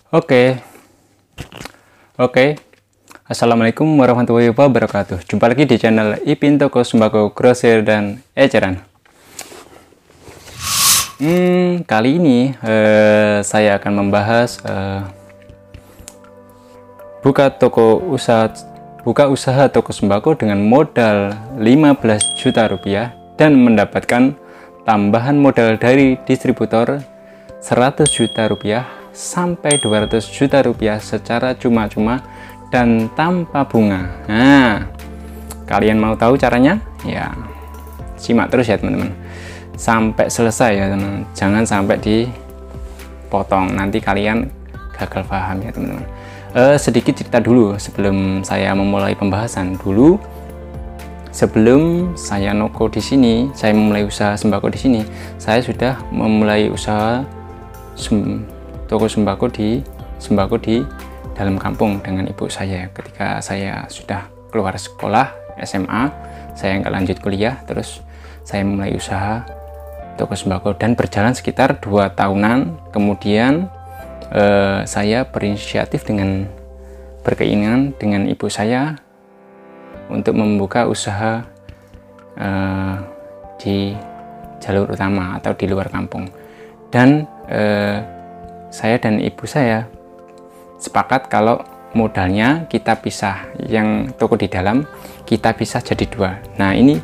Oke, oke. Assalamualaikum warahmatullahi wabarakatuh. Jumpa lagi di channel Ipin Toko Sembako Grosir dan Eceran. Kali ini saya akan membahas buka usaha toko sembako dengan modal 15 juta rupiah dan mendapatkan tambahan modal dari distributor 100 juta rupiah sampai 200 juta rupiah secara cuma-cuma dan tanpa bunga. Nah, kalian mau tahu caranya? Ya, simak terus ya teman-teman sampai selesai ya teman-teman. Jangan sampai dipotong, nanti kalian gagal paham ya teman-teman. Sedikit cerita dulu sebelum saya memulai pembahasan. Dulu sebelum saya noko di sini, saya memulai usaha sembako di sini, saya sudah memulai usaha toko sembako di dalam kampung dengan ibu saya. Ketika saya sudah keluar sekolah SMA, saya nggak lanjut kuliah, terus saya mulai usaha toko sembako dan berjalan sekitar 2 tahunan. Kemudian saya berinisiatif dengan berkeinginan dengan ibu saya untuk membuka usaha di jalur utama atau di luar kampung, dan saya dan ibu saya sepakat kalau modalnya kita pisah, yang toko di dalam kita pisah jadi 2. Nah, ini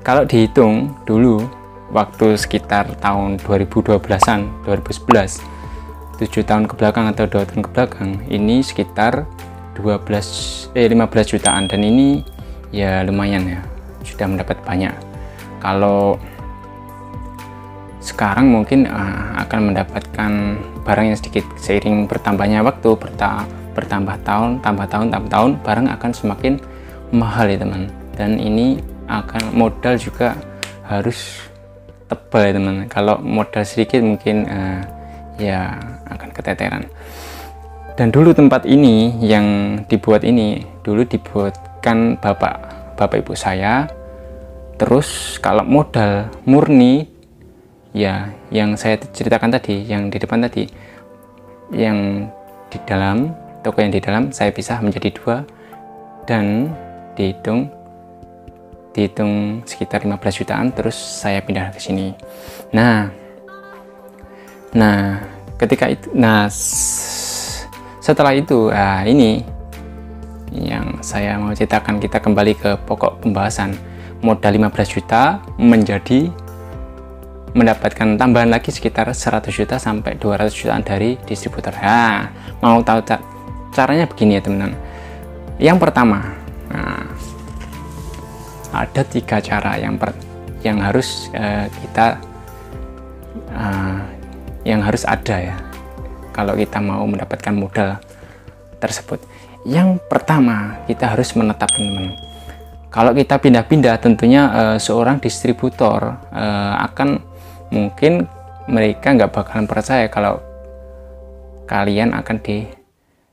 kalau dihitung15 waktu sekitar tahun 2012-an, 2011, 7 tahun ke belakang atau 2 tahun ke belakang, ini sekitar 15 jutaan, dan ini ya lumayan ya, sudah mendapat banyak. Kalau sekarang mungkin akan mendapatkan barang yang sedikit, seiring bertambahnya waktu, bertambah tahun, tambah tahun, barang akan semakin mahal ya teman. Dan ini akan modal juga harus tebal ya teman. Kalau modal sedikit mungkin ya akan keteteran. Dan dulu tempat ini yang dibuat ini dulu dibuatkan bapak ibu saya. Terus kalau modal murni ya yang saya ceritakan tadi, yang di depan tadi, yang di dalam toko, yang di dalam saya pisah menjadi 2 dan dihitung sekitar 15 jutaan, terus saya pindah ke sini. Nah ketika itu, setelah itu ini yang saya mau ceritakan. Kita kembali ke pokok pembahasan. Modal 15 juta menjadi mendapatkan tambahan lagi sekitar 100 juta sampai 200 jutaan dari distributor. Nah, mau tahu caranya begini ya teman-teman. Yang pertama, ada 3 cara yang harus yang harus ada ya kalau kita mau mendapatkan modal tersebut. Yang pertama, kita harus menetap teman-teman. Kalau kita pindah-pindah, tentunya seorang distributor mungkin mereka nggak bakalan percaya kalau kalian akan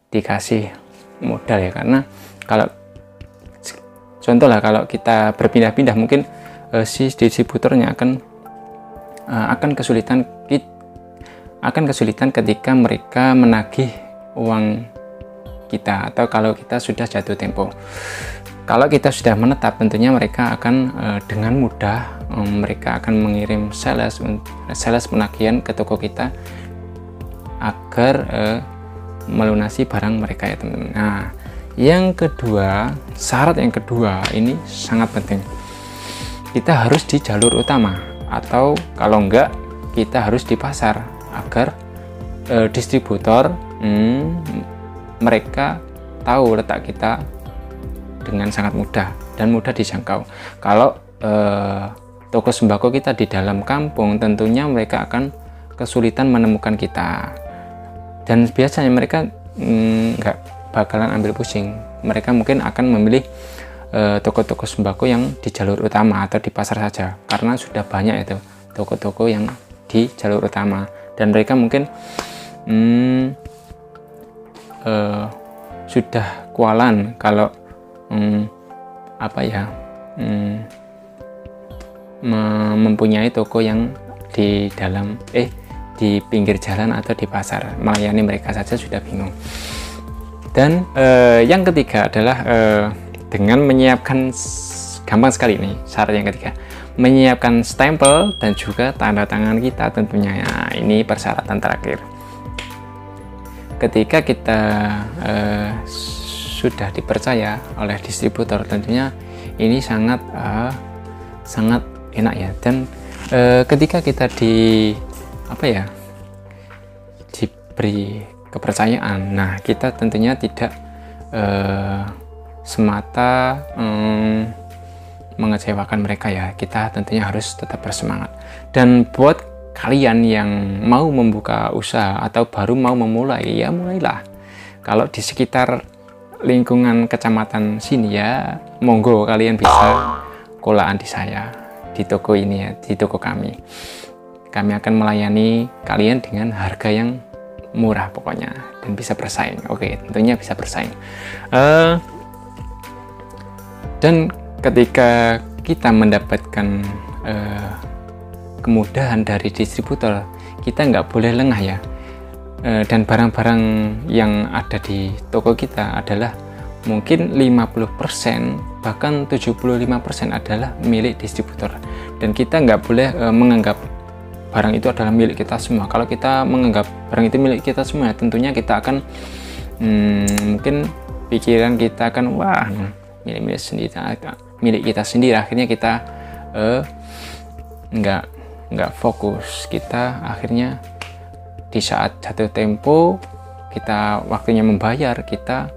dikasih modal ya, karena kalau contoh lah, kalau kita berpindah-pindah mungkin si distributornya akan kesulitan ketika mereka menagih uang kita, atau kalau kita sudah jatuh tempo. Kalau kita sudah menetap, tentunya mereka akan dengan mudah mereka akan mengirim sales penagihan ke toko kita agar melunasi barang mereka ya teman-teman. Nah, yang kedua, syarat yang kedua ini sangat penting. Kita harus di jalur utama, atau kalau enggak kita harus di pasar, agar distributor mereka tahu letak kita dengan sangat mudah dan mudah dijangkau. Kalau toko sembako kita di dalam kampung, tentunya mereka akan kesulitan menemukan kita, dan biasanya mereka nggak bakalan ambil pusing. Mereka mungkin akan memilih toko-toko sembako yang di jalur utama atau di pasar saja, karena sudah banyak itu toko-toko yang di jalur utama, dan mereka mungkin sudah kualan kalau mempunyai toko yang di di pinggir jalan atau di pasar, melayani mereka saja sudah bingung. Dan yang ketiga adalah dengan menyiapkan, gampang sekali nih syarat yang ketiga, menyiapkan stempel dan juga tanda tangan kita tentunya. Ya, ini persyaratan terakhir. Ketika kita sudah dipercaya oleh distributor, tentunya ini sangat enak ya. Dan ketika kita diberi kepercayaan, nah kita tentunya tidak semata mengecewakan mereka ya, kita tentunya harus tetap bersemangat. Dan buat kalian yang mau membuka usaha atau baru mau memulai, ya mulailah. Kalau di sekitar lingkungan kecamatan sini ya, monggo kalian bisa kolaan di saya, di toko ini ya, di toko kami. Kami akan melayani kalian dengan harga yang murah pokoknya, dan bisa bersaing. Oke, tentunya bisa bersaing. Dan ketika kita mendapatkan kemudahan dari distributor, kita nggak boleh lengah ya. Dan barang-barang yang ada di toko kita adalah mungkin 50%, bahkan 75% adalah milik distributor. Dan kita nggak boleh menganggap barang itu adalah milik kita semua. Kalau kita menganggap barang itu milik kita semua, tentunya kita akan mungkin pikiran kita akan wah, milik kita sendiri. Akhirnya kita nggak fokus. Kita akhirnya di saat jatuh tempo, kita waktunya membayar, kita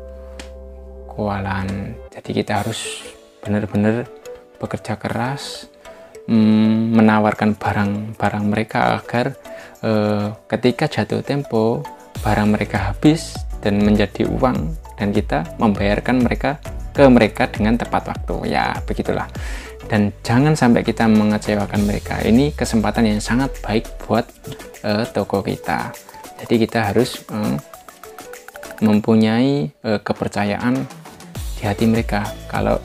kewalahan. Jadi kita harus benar-benar bekerja keras, menawarkan barang-barang mereka agar ketika jatuh tempo barang mereka habis dan menjadi uang, dan kita membayarkan mereka dengan tepat waktu. Ya begitulah. Dan jangan sampai kita mengecewakan mereka. Ini kesempatan yang sangat baik buat toko kita. Jadi kita harus mempunyai kepercayaan di hati mereka kalau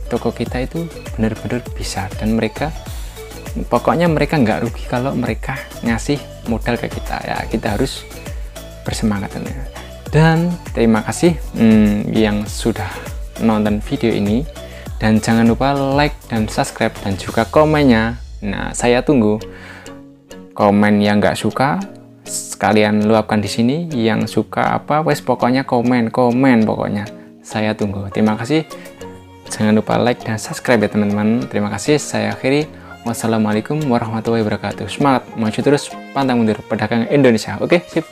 toko kita itu benar-benar bisa, dan mereka pokoknya mereka nggak rugi kalau mereka ngasih modal ke kita. Ya kita harus bersemangat. Dan terima kasih yang sudah nonton video ini, dan jangan lupa like dan subscribe dan juga komennya. Nah, saya tunggu komen. Yang nggak suka sekalian luapkan di sini, yang suka apa wes pokoknya komen pokoknya saya tunggu. Terima kasih, jangan lupa like dan subscribe ya teman-teman. Terima kasih, saya akhiri. Wassalamualaikum warahmatullahi wabarakatuh. Semangat, maju terus, pantang mundur, pedagang Indonesia. Oke, sip.